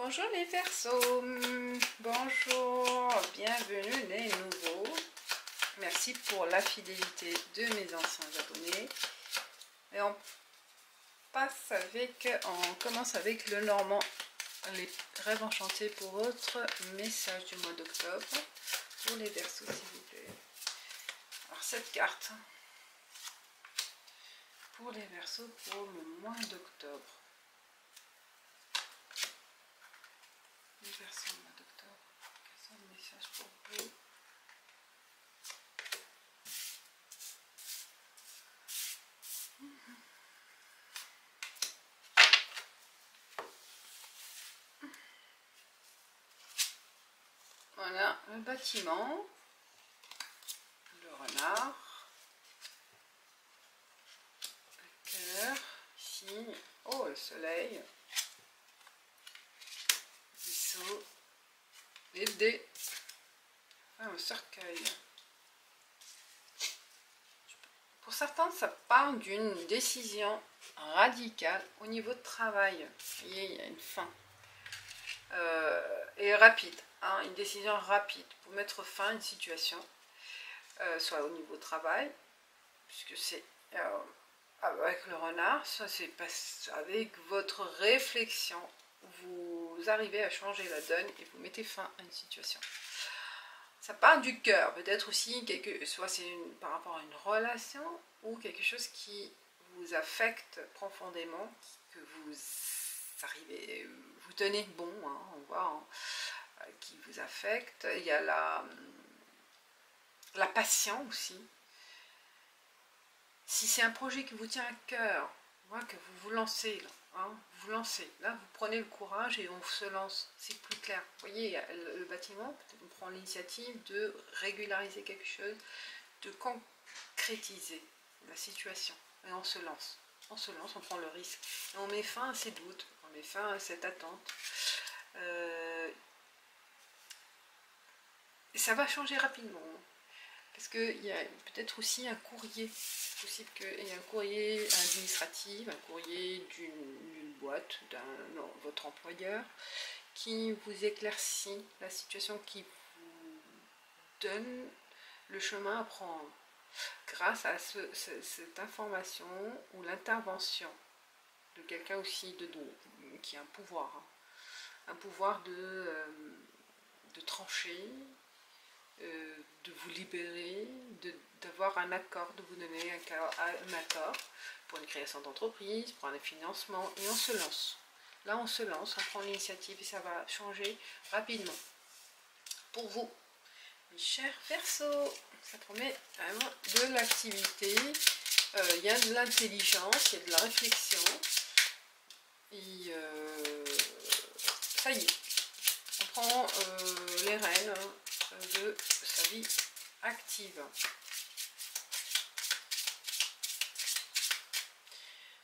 Bonjour les Verseaux, bonjour, bienvenue les nouveaux. Merci pour la fidélité de mes anciens abonnés. Et on commence avec le Normand, les rêves enchantés pour votre message du mois d'octobre. Pour les Verseaux, s'il vous plaît. Alors cette carte, pour les Verseaux pour le mois d'octobre. Les Verseaux au mois d'octobre, quels sont les messages pour vous? Voilà, le bâtiment, le renard, le cœur, ici, oh le soleil, le vaisseau, les dés, le cercueil. Pour certains, ça part d'une décision radicale au niveau de travail. Vous voyez, il y a une fin. Et rapide, hein, une décision rapide pour mettre fin à une situation, soit au niveau travail, puisque c'est avec le renard, soit c'est avec votre réflexion, vous arrivez à changer la donne et vous mettez fin à une situation. Ça part du cœur, peut-être aussi, soit c'est par rapport à une relation ou quelque chose qui vous affecte profondément, que vous arrivez, vous tenez bon, hein, on voit, hein, qui vous affecte. Il y a la passion aussi. Si c'est un projet qui vous tient à cœur, on voit que vous vous lancez là. Hein, vous lancez, là vous prenez le courage et on se lance, c'est plus clair. Vous voyez, le bâtiment, on prend l'initiative de régulariser quelque chose, de concrétiser la situation, et on se lance, on prend le risque, et on met fin à ces doutes, on met fin à cette attente, et ça va changer rapidement, parce qu'il y a peut-être aussi un courrier. C'est possible qu'il y ait un courrier administratif, un courrier d'une boîte, votre employeur, qui vous éclaircit la situation, qui vous donne le chemin à prendre grâce à cette information ou l'intervention de quelqu'un aussi qui a un pouvoir, hein, un pouvoir de trancher, de vous libérer, d'avoir un accord, de vous donner un accord pour une création d'entreprise, pour un financement, et on se lance. Là, on se lance, on prend l'initiative et ça va changer rapidement. Pour vous, mes chers Verseaux, ça promet vraiment de l'activité, il y a de l'intelligence, il y a de la réflexion, et ça y est, on prend les rênes de sa vie active.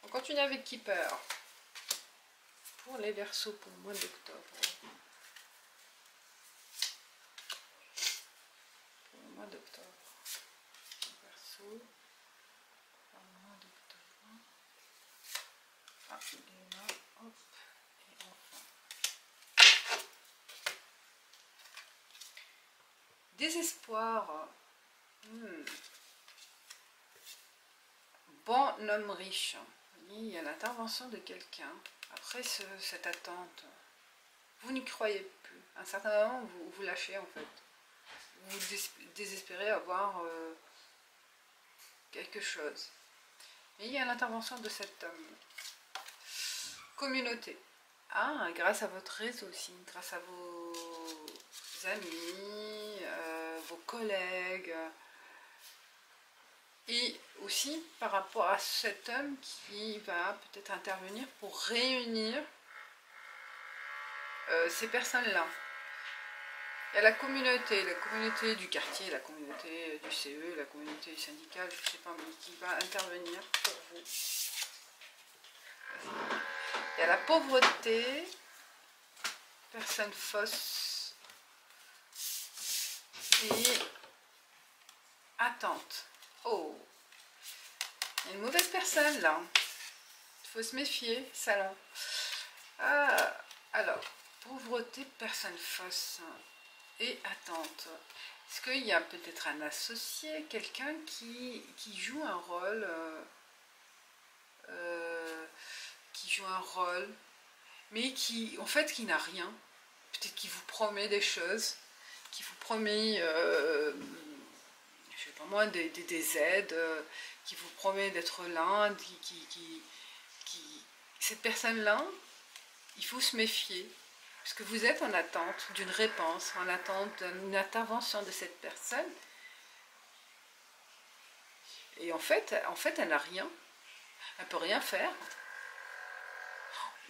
On continue avec Keeper pour les Verseaux pour le mois d'octobre. Pour le mois d'octobre. Verseaux pour le mois d'octobre. Ah, il est là, hop, et enfin. Désespoir. Bon homme riche. Il y a l'intervention de quelqu'un. Après cette attente, vous n'y croyez plus. À un certain moment, vous lâchez en fait. Vous désespérez avoir quelque chose. Et il y a l'intervention de cet homme. Communauté. Ah, grâce à votre réseau aussi, grâce à vos amis, vos collègues. Et aussi par rapport à cet homme qui va peut-être intervenir pour réunir ces personnes-là. Il y a la communauté du quartier, la communauté du CE, la communauté syndicale, je ne sais pas, mais qui va intervenir pour vous. Il y a la pauvreté, personne fausse et attente. Oh, il y a une mauvaise personne là. Il faut se méfier, salon. Alors, pour pauvreté, personne fausse et attente. Est-ce qu'il y a peut-être un associé, quelqu'un qui joue un rôle, mais qui, en fait, qui n'a rien. Peut-être qu'il vous promet des choses, qui vous promet, je sais pas moi, des aides, qui vous promet d'être là, cette personne-là, il faut se méfier. Parce que vous êtes en attente d'une réponse, en attente d'une intervention de cette personne. Et en fait elle n'a rien. Elle ne peut rien faire.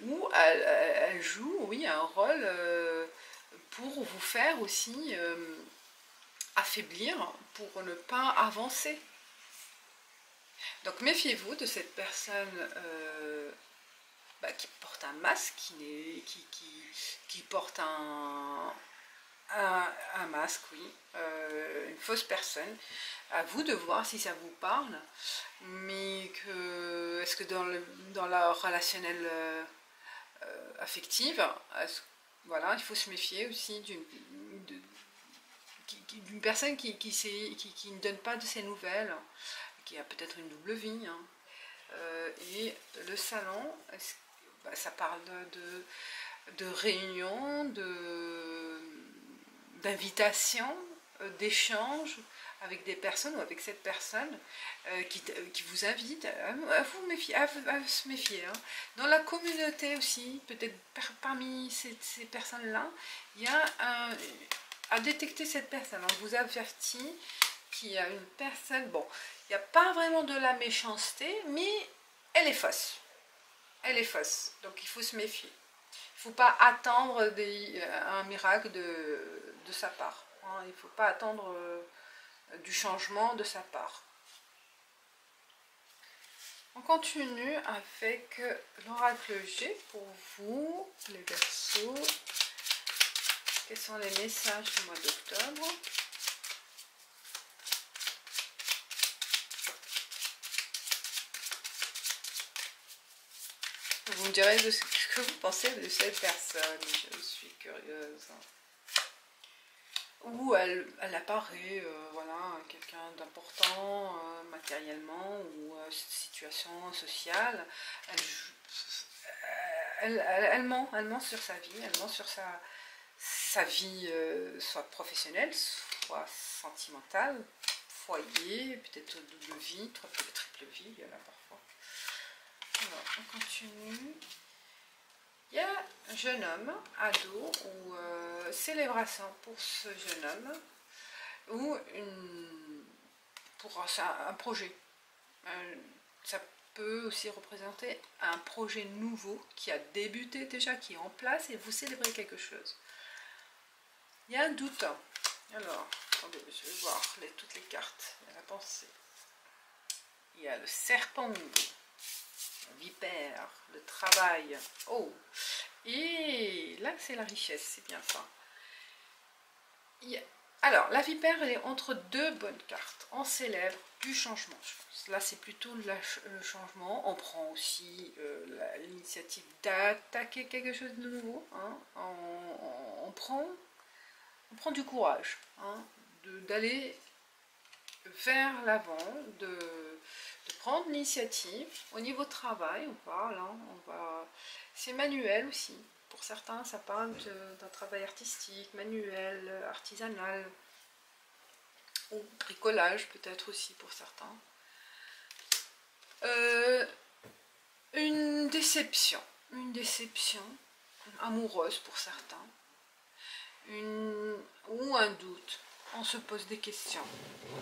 Ou elle joue, oui, un rôle pour vous faire aussi affaiblir, pour ne pas avancer. Donc méfiez-vous de cette personne qui porte un masque, qui porte un masque, oui, une fausse personne. À vous de voir si ça vous parle, mais que est-ce que dans la relationnelle affective, voilà, il faut se méfier aussi d'une personne qui ne donne pas de ses nouvelles, qui a peut-être une double vie. Hein. Et le salon, ça parle de réunions, d'invitations, d'échanges avec des personnes ou avec cette personne qui vous invite à se méfier. Hein. Dans la communauté aussi, peut-être parmi ces personnes-là, il y a à détecter cette personne. On vous avertit qu'il y a une personne, bon, il n'y a pas vraiment de la méchanceté, mais elle est fausse. Elle est fausse, donc il faut se méfier. Il ne faut pas attendre un miracle de sa part. Hein. Il ne faut pas attendre du changement de sa part. On continue avec l'oracle G pour vous, les Verseaux. Quels sont les messages du mois d'octobre? Vous me direz ce que vous pensez de cette personne, je suis curieuse. Où elle apparaît, voilà, quelqu'un d'important matériellement ou situation sociale. Elle ment sur sa vie, elle ment sur sa vie soit professionnelle, soit sentimentale, foyer, peut-être double vie, triple vie, il y en a parfois. Alors, on continue. Il y a un jeune homme, ado, ou célébration pour ce jeune homme, ou pour un projet. Ça peut aussi représenter un projet nouveau qui a débuté déjà, qui est en place, et vous célébrez quelque chose. Il y a un doute. Alors, attendez, je vais voir toutes les cartes. Il y a la pensée. Il y a le serpent. Vipère, le travail. Oh, et là c'est la richesse, c'est bien ça. Alors, la vipère, elle est entre deux bonnes cartes. On célèbre du changement, je pense. Là, c'est plutôt le changement. On prend aussi l'initiative d'attaquer quelque chose de nouveau. Hein. On prend du courage, hein, d'aller vers l'avant, de prendre l'initiative. Au niveau travail, on parle, hein, c'est manuel aussi. Pour certains, ça parle d'un travail artistique, manuel, artisanal, ou bricolage peut-être aussi pour certains. Une déception amoureuse pour certains, ou un doute. On se pose des questions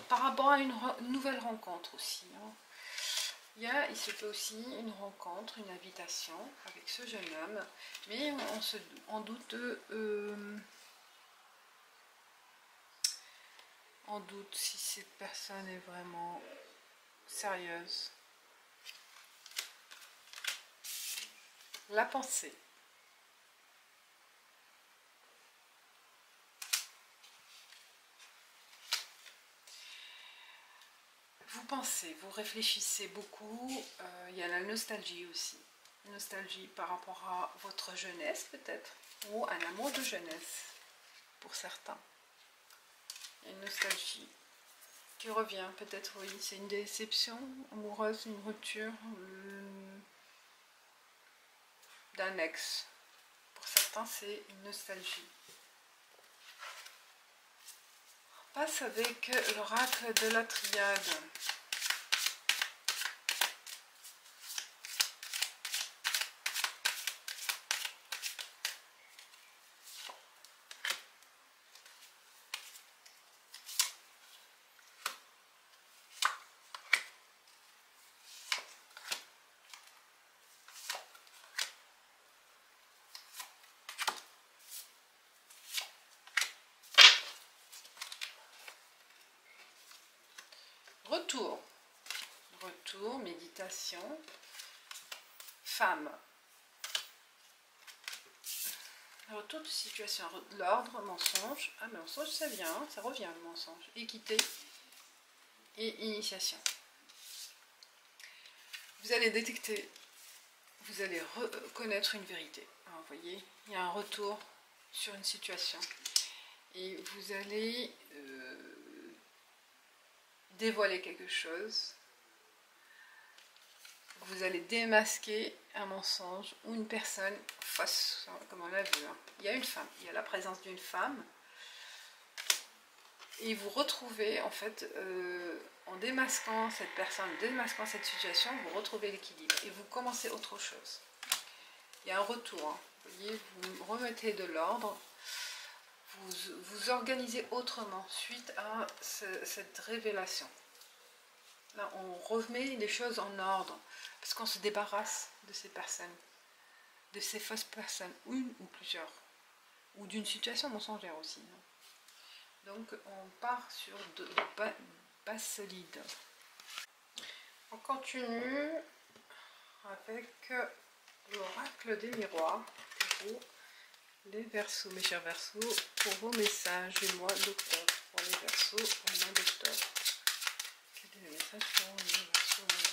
par rapport à une nouvelle rencontre aussi. Hein. Il se fait aussi une rencontre, une invitation avec ce jeune homme, mais on doute si cette personne est vraiment sérieuse. La pensée. Vous pensez, vous réfléchissez beaucoup, il y a la nostalgie aussi. Une nostalgie par rapport à votre jeunesse peut-être, ou un amour de jeunesse pour certains. Il y a une nostalgie qui revient peut-être, oui, c'est une déception amoureuse, une rupture d'un ex. Pour certains, c'est une nostalgie. On passe avec l'oracle de la triade. Retour, méditation, femme. Retour de situation, l'ordre, mensonge. Ah, mais mensonge, ça vient, ça revient le mensonge. Équité et initiation. Vous allez détecter, vous allez reconnaître une vérité. Alors, vous voyez, il y a un retour sur une situation. Et vous allez dévoiler quelque chose. Vous allez démasquer un mensonge ou une personne fausse, comme on l'a vu. Hein. Il y a une femme, il y a la présence d'une femme. Et vous retrouvez, en fait, en démasquant cette personne, en démasquant cette situation, vous retrouvez l'équilibre. Et vous commencez autre chose. Il y a un retour. Hein. Vous voyez, vous remettez de l'ordre. Vous organisez autrement suite à cette révélation. Là, on remet les choses en ordre. Parce qu'on se débarrasse de ces personnes, de ces fausses personnes, une ou plusieurs, ou d'une situation mensongère aussi. Donc on part sur de bases solides. On continue avec l'oracle des miroirs pour vous, les Verseaux, mes chers Verseaux, pour vos messages du mois d'octobre, pour les Verseaux au mois d'octobre. Quel est le message pour les Verseaux au mois d'octobre?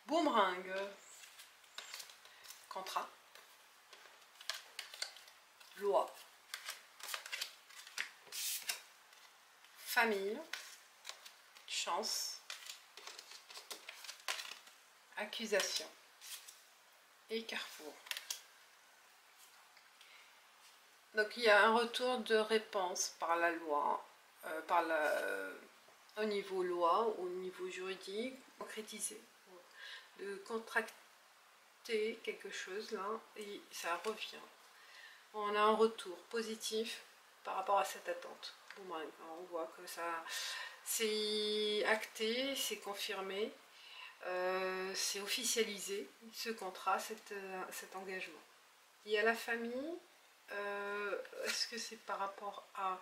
Boomerang, contrat, loi, famille, chance, accusation et carrefour. Donc il y a un retour de réponse par la loi, au niveau loi, au niveau juridique, concrétisé, de contracter quelque chose là et ça revient. On a un retour positif par rapport à cette attente. On voit que ça c'est acté, c'est confirmé, c'est officialisé ce contrat, cet engagement. Il y a la famille. Est-ce que c'est par rapport à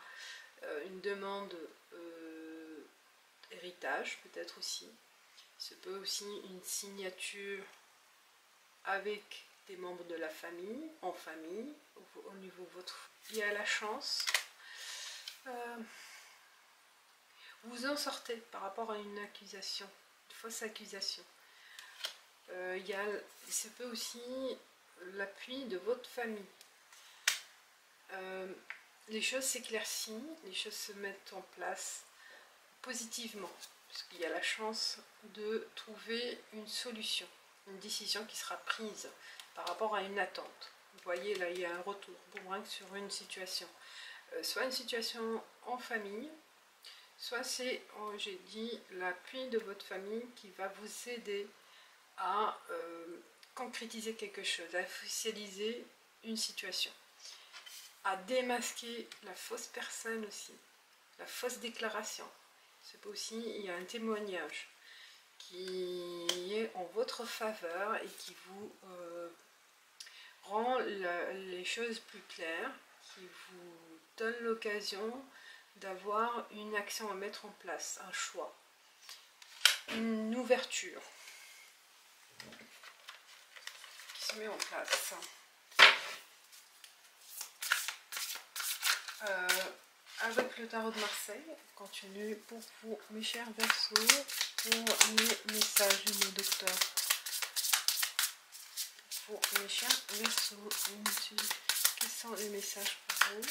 une demande héritage peut-être aussi? Ce peut aussi une signature avec des membres de la famille, en famille, au niveau de votre... Il y a la chance. Vous en sortez par rapport à une accusation, une fausse accusation. Ce peut aussi l'appui de votre famille. Les choses s'éclaircissent, les choses se mettent en place positivement, puisqu'il y a la chance de trouver une solution, une décision qui sera prise par rapport à une attente. Vous voyez, là, il y a un retour, boomerang sur une situation. Soit une situation en famille, soit c'est, j'ai dit, l'appui de votre famille qui va vous aider à concrétiser quelque chose, à officialiser une situation, à démasquer la fausse personne aussi, la fausse déclaration. C'est pas aussi, il y a un témoignage qui est en votre faveur et qui vous rend les choses plus claires, qui vous donne l'occasion d'avoir une action à mettre en place, un choix. une ouverture qui se met en place. Avec le tarot de Marseille, on continue pour vous, mes chers Verseaux, pour les messages du mois d'octobre. Pour mes chers Verseaux, quels sont les messages pour vous?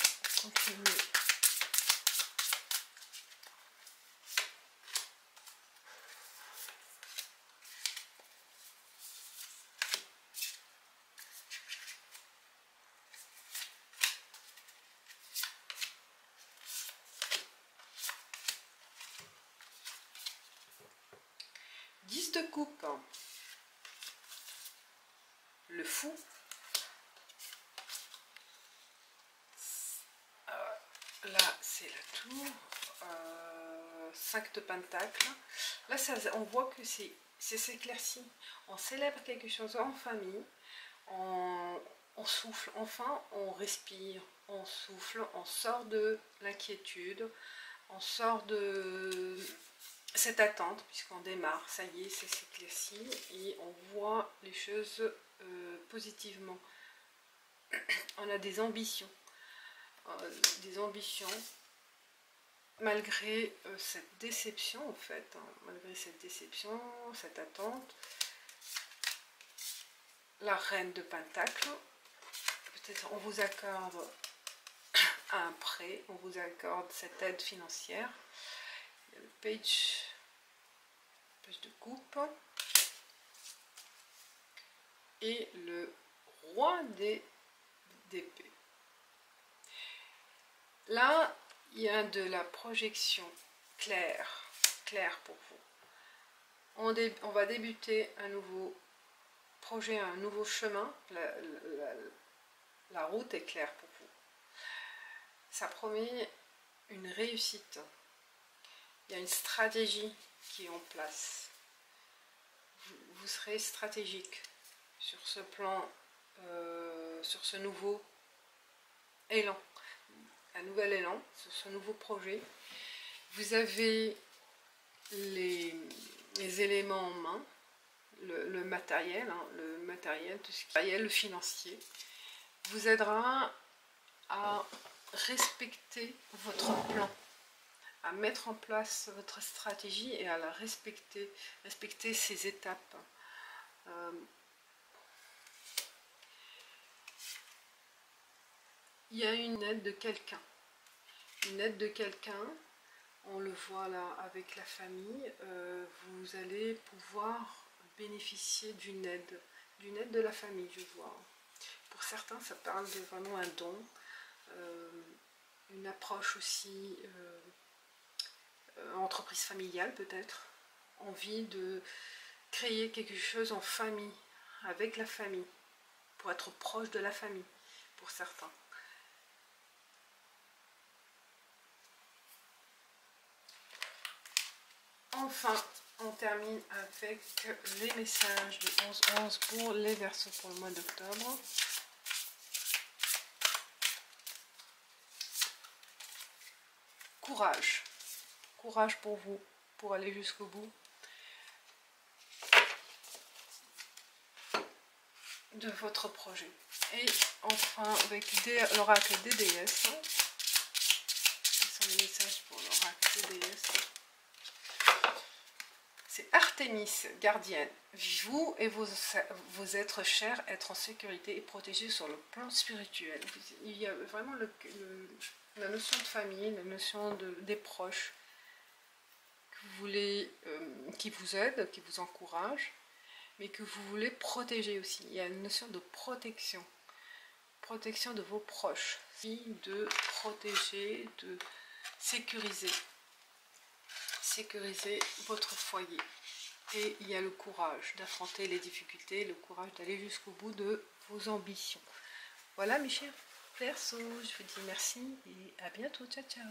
Continuez. De coupe, le fou, là c'est la tour, 5 de pentacles, là ça, on voit que c'est s'éclairci, on célèbre quelque chose en famille, on souffle, enfin on respire, on souffle, on sort de l'inquiétude, on sort de cette attente, puisqu'on démarre, ça y est, c'est s'éclairci et on voit les choses positivement. On a des ambitions malgré cette déception en fait, hein, malgré cette déception, cette attente. La reine de Pentacles, peut-être on vous accorde un prêt, on vous accorde cette aide financière. Le page de coupe et le roi d'épée. Là, il y a de la projection claire pour vous. On va débuter un nouveau projet, un nouveau chemin. La route est claire pour vous. Ça promet une réussite. Il y a une stratégie qui est en place. Vous serez stratégique sur ce plan, sur ce nouveau élan, un nouvel élan, sur ce nouveau projet. Vous avez les éléments en main, le matériel, hein, tout ce qui est le financier, vous aidera à respecter votre plan, à mettre en place votre stratégie et à la respecter ces étapes. Il y a une aide de quelqu'un. On le voit là avec la famille. Vous allez pouvoir bénéficier d'une aide de la famille, je vois. Pour certains, ça parle de vraiment un don, une approche aussi, entreprise familiale peut-être, envie de créer quelque chose en famille, avec la famille, pour être proche de la famille, pour certains. Enfin, on termine avec les messages de 11-11 pour les Verseaux pour le mois d'octobre. Courage. Courage pour vous, pour aller jusqu'au bout de votre projet. Et enfin, avec l'oracle des déesses. Quels sont les messages pour l'oracle des déesses? C'est Artémis, gardienne. Vous et vos êtres chers, être en sécurité et protégés sur le plan spirituel. Il y a vraiment la notion de famille, la notion des proches que vous voulez, qui vous aident, qui vous encouragent, mais que vous voulez protéger aussi. Il y a une notion de protection. Protection de vos proches. De protéger, de sécuriser votre foyer. Et il y a le courage d'affronter les difficultés, le courage d'aller jusqu'au bout de vos ambitions. Voilà mes chers Verseaux, je vous dis merci et à bientôt, ciao ciao.